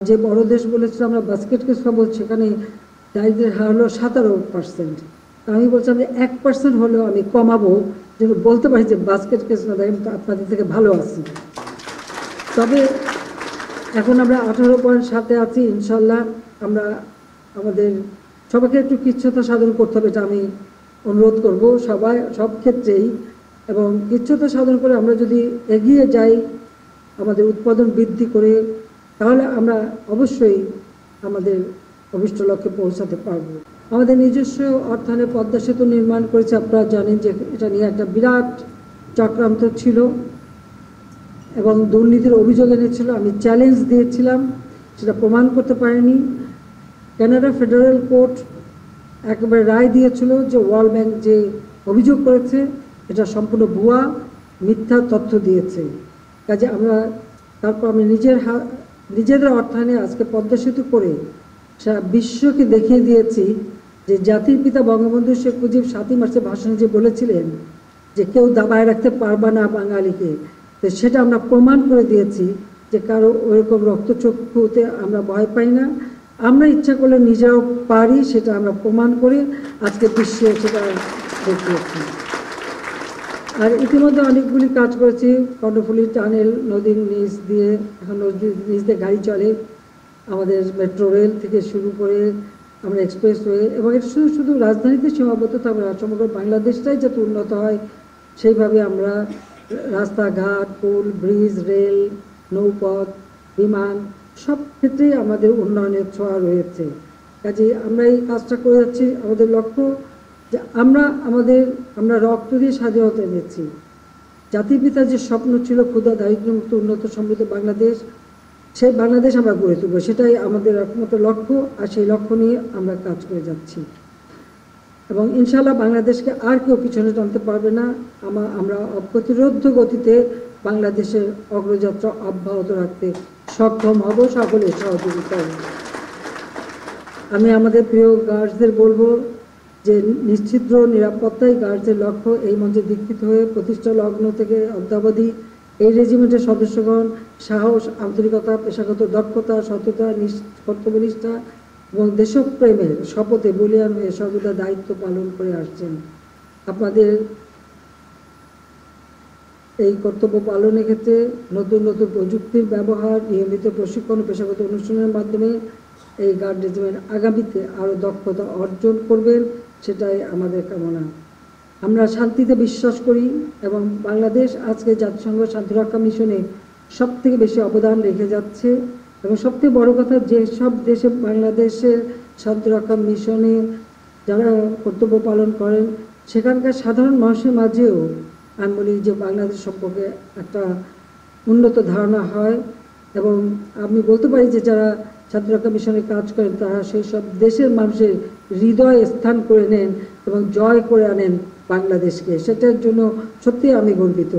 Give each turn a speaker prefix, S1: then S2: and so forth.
S1: যে বড় দেশ বলেছিল আমরা বাস্কেট কেস খাবো, সেখানে দারিদ্রের হার হলো 17%। আমি বলছিলাম যে 1% হলেও আমি কমাবো, যেন বলতে পারি যে বাস্কেট কেস না দেখেন আপনাদের থেকে ভালো আছি। তবে এখন আমরা 18.7-এ আছি। ইনশাল্লাহ আমরা আমাদের সবাইকে একটু কৃচ্ছ্রতা সাধন করতে হবে, এটা আমি অনুরোধ করব সবাই সব ক্ষেত্রেই। এবং কৃচ্ছ্রতা সাধন করে আমরা যদি এগিয়ে যাই আমাদের উৎপাদন বৃদ্ধি করে, তাহলে আমরা অবশ্যই আমাদের অভিষ্ট লক্ষ্যে পৌঁছাতে পারব। আমাদের নিজস্ব অর্থায়নে পদ্মা সেতু নির্মাণ করেছে। আপনারা জানেন যে এটা নিয়ে একটা বিরাট চক্রান্ত ছিল এবং দুর্নীতির অভিযোগ এনেছিল। আমি চ্যালেঞ্জ দিয়েছিলাম, সেটা প্রমাণ করতে পারেনি। কানাডা ফেডারেল কোর্ট একেবারে রায় দিয়েছিল যে ওয়ার্ল্ড ব্যাংক যে অভিযোগ করেছে এটা সম্পূর্ণ ভুয়া, মিথ্যা তথ্য দিয়েছে। কাজে আমরা তারপর আমি নিজেদের অর্থায়নে আজকে পদ্মা সেতু করে সারা বিশ্বকে দেখিয়ে দিয়েছি যে জাতির পিতা বঙ্গবন্ধু শেখ মুজিব 7ই মার্চের ভাষণে যে বলেছিলেন যে কেউ দাবায় রাখতে পারবা না বাঙালিকে, তো সেটা আমরা প্রমাণ করে দিয়েছি যে কারো ওরকম রক্তচক্ষুতে আমরা ভয় পাই না। আমরা ইচ্ছা করলে নিজেরাও পারি, সেটা আমরা প্রমাণ করে আজকে বিশ্বে সেটা দেখিয়েছি। আর ইতিমধ্যে অনেকগুলি কাজ করেছি। কর্ণফুলী টানেল নদীর নিচ দিয়ে, এখন নদীর নিচ দিয়ে গাড়ি চলে। আমাদের মেট্রো রেল থেকে শুরু করে আমরা এক্সপ্রেসওয়ে, এবং এটা শুধু রাজধানীতে সীমাবদ্ধ থাকবে না, সমগ্র বাংলাদেশটাই যাতে উন্নত হয় সেইভাবে আমরা রাস্তাঘাট, পুল, ব্রিজ, রেল, নৌপথ, বিমান সব ক্ষেত্রেই আমাদের উন্নয়নের ছোঁয়া রয়েছে। কাজেই আমরা এই কাজটা করে যাচ্ছি। আমাদের লক্ষ্য যে আমরা রক্ত দিয়ে স্বাধীনতা এনেছি। জাতির পিতার যে স্বপ্ন ছিল ক্ষুধা দারিদ্র্যমুক্ত উন্নত সমৃদ্ধ বাংলাদেশ, সেই বাংলাদেশ আমরা গড়ে তুলব, সেটাই আমাদের একমাত্র লক্ষ্য। আর সেই লক্ষ্য নিয়ে আমরা কাজ করে যাচ্ছি এবং ইনশাআল্লাহ বাংলাদেশকে আর কেউ পিছনে টানতে পারবে না। আমরা অপ্রতিরোধ্য গতিতে বাংলাদেশের অগ্রযাত্রা অব্যাহত রাখতে সক্ষম হব সকলের সহযোগিতায়। আমি আমাদের প্রিয় গার্ডসদের বলবো যে নিশ্চিদ্র নিরাপত্তাই গার্ডসের লক্ষ্য। এই মঞ্চে দীক্ষিত হয়ে প্রতিষ্ঠা লগ্ন থেকে অদ্যাবধি এই রেজিমেন্টের সদস্যগণ সাহস, আন্তরিকতা, পেশাগত দক্ষতা, সততা, কর্তব্যনিষ্ঠা এবং দেশপ্রেমের শপথে বলিয়ান হয়ে সর্বদা দায়িত্ব পালন করে আসছেন। আপনাদের এই কর্তব্য পালনের ক্ষেত্রে নতুন নতুন প্রযুক্তির ব্যবহার, নিয়মিত প্রশিক্ষণ ও পেশাগত অনুষ্ঠানের মাধ্যমে এই গার্ড রেজিমেন্ট আগামীতে আরও দক্ষতা অর্জন করবেন, সেটাই আমাদের কামনা। আমরা শান্তিতে বিশ্বাস করি এবং বাংলাদেশ আজকে জাতিসংঘ শান্তিরক্ষা মিশনে সবথেকে বেশি অবদান রেখে যাচ্ছে। এবং সবথেকে বড় কথা, যে সব দেশে বাংলাদেশের শান্তিরক্ষা মিশনে যারা কর্তব্য পালন করেন সেখানকার সাধারণ মানুষের মাঝেও আমি বলি যে বাংলাদেশ সম্পর্কে একটা উন্নত ধারণা হয়। এবং আমি বলতে পারি যে যারা শান্তিরক্ষা মিশনে কাজ করেন তারা সেই সব দেশের মানুষের হৃদয়ে স্থান করে নেন এবং জয় করে আনেন বাংলাদেশকে। সেটার জন্য সত্যি আমি গর্বিত।